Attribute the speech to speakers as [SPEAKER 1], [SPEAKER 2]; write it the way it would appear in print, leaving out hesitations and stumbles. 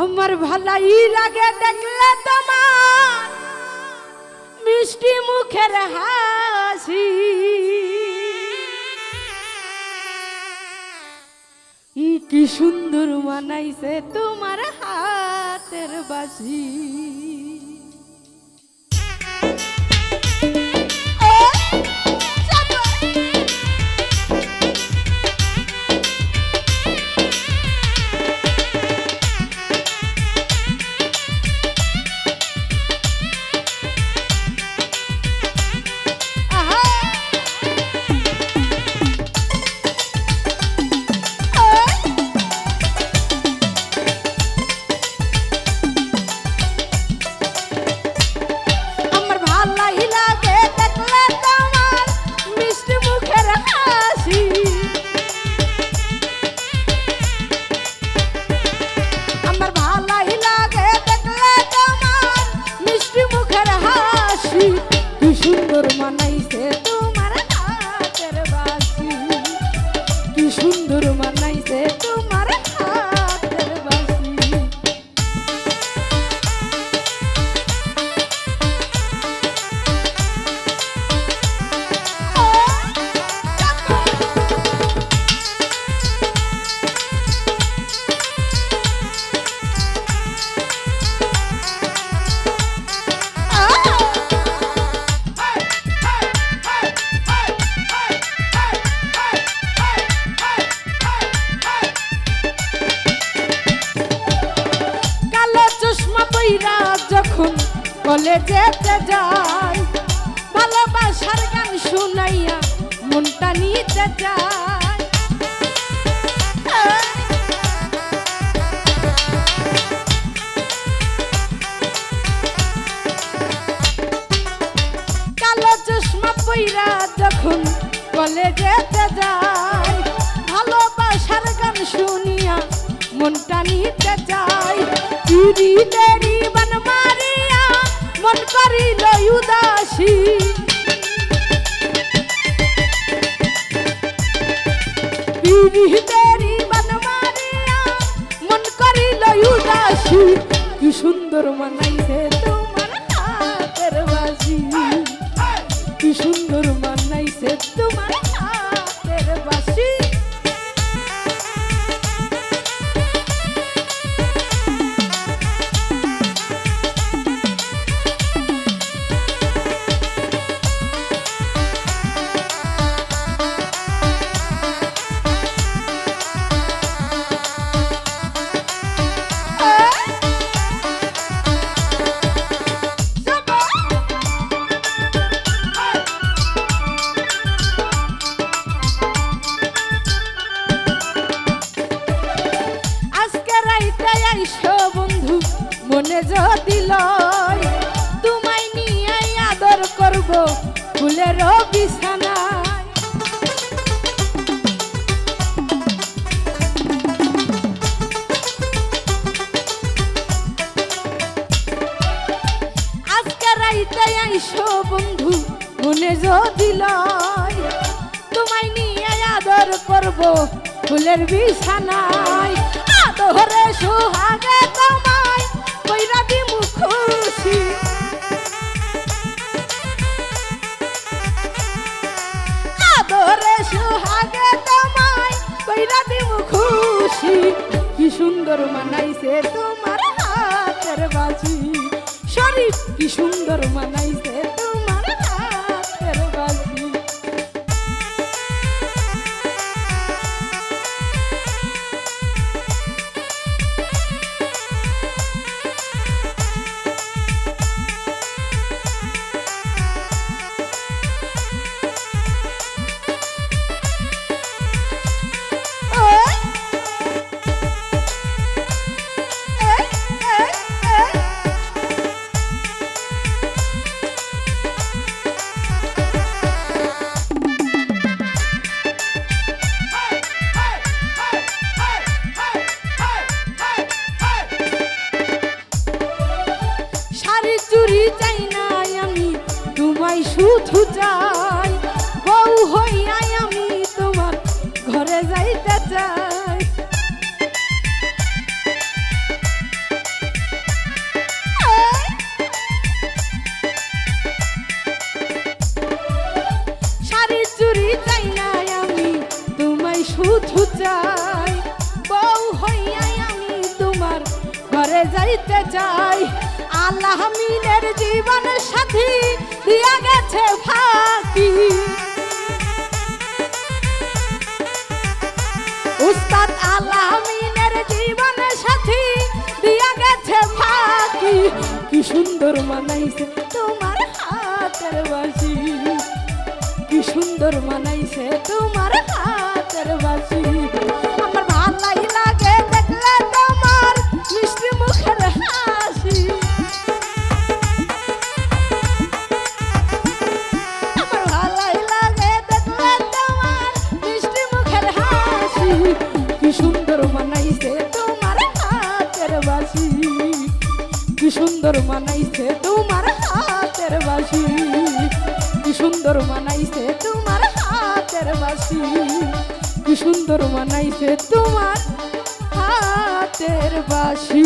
[SPEAKER 1] আমার ভালাই লাগে দেখলে তোমার মিষ্টি মুখের হাসি, কি সুন্দর মানাইছে তোমার হাতের বাঁশি। যখন কলেজেতে যাই ভালোবাসার গান শুনাইয়া মনটা নিতে যায়, কালো চশমা পইরা যখন কলেজেতে যাই ভালোবাসার গান শুনিয়া মনটা নিতে যায়। দেরি বান মারিয়া মন করিল উদাসী, দেরি বান মারিয়া মন করিল উদাসী, কি সুন্দর মানাইছে তোমার হাতের বাঁশি, কি সুন্দর মানাইছে তোমার হাতের বাঁশি। বন্ধু মনে যদি লয় তোমায় নিয়ে আদর করব ফুলের বিছানায়, আজকে রাইতে আইসো বন্ধু মনে যদি লয় তোমায় নিয়ে আদর করব ফুলের বিছানায়, আদরে সোহাগে তোমায় কইরা দিমু খুশি, আদরে সোহাগে তোমায় কইরা দিমু খুশি, কি সুন্দর মানাইছে তোমার হাতের বাঁশি, শরীফ কি সুন্দর মানাইছে তোমার হাতের বাঁশি। শুধু চাই বউ হইয়াই আমি তোমার ঘরে যাইতে চাই, দিতে চাই আল্লাহ মিনের জীবন সাথী দিয়া গেছে ফাঁকি উস্তাদ আল্লাহ মিনের জীবন সাথী দিয়া গেছে ফাঁকি কি সুন্দর মানাইছে তোমার হাতের বাঁশি কি সুন্দর মানাইছে তোমার হাতের বাঁশি আমার ভালাই লাগে দেখলে তোমার মিষ্টি মুখের হাসি আমার ভালাই লাগে দেখলে তোমার মিষ্টি মুখের হাসি কি সুন্দর মানাইছে তোমার হাতের বাঁশি কি সুন্দর মানাইছে তোমার হাতের বাঁশি কি সুন্দর মানাইছে তোমার হাতের বাঁশি কি সুন্দর মানাইছে তোমার হাতের বাঁশি